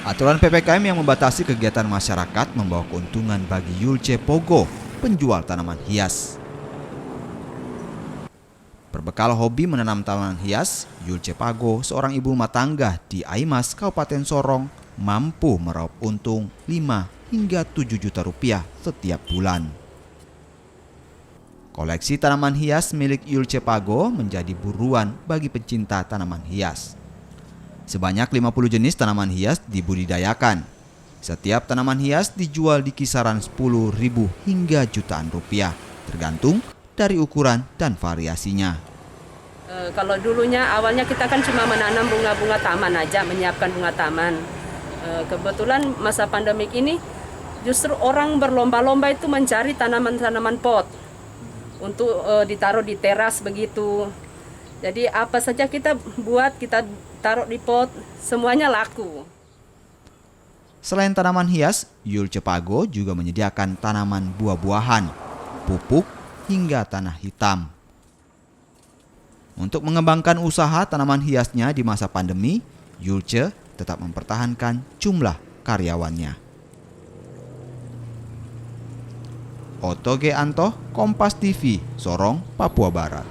Aturan PPKM yang membatasi kegiatan masyarakat membawa keuntungan bagi Yulce Pogo, penjual tanaman hias. Berbekal hobi menanam tanaman hias, Yulce Pogo, seorang ibu rumah tangga di Aimas, Kabupaten Sorong, mampu meraup untung 5 hingga 7 juta rupiah setiap bulan. Koleksi tanaman hias milik Yulce Pogo menjadi buruan bagi pecinta tanaman hias. Sebanyak 50 jenis tanaman hias dibudidayakan. Setiap tanaman hias dijual di kisaran 10.000 hingga jutaan rupiah, tergantung dari ukuran dan variasinya. Kalau dulunya awalnya kita kan cuma menanam bunga-bunga taman aja, menyiapkan bunga taman. Kebetulan masa pandemik ini justru orang berlomba-lomba itu mencari tanaman-tanaman pot untuk ditaruh di teras begitu. Jadi apa saja kita buat, kita taruh di pot, semuanya laku. Selain tanaman hias, Yulce Pogo juga menyediakan tanaman buah-buahan, pupuk, hingga tanah hitam. Untuk mengembangkan usaha tanaman hiasnya di masa pandemi, Yulce tetap mempertahankan jumlah karyawannya. Otto G. Anto, Kompas TV, Sorong, Papua Barat.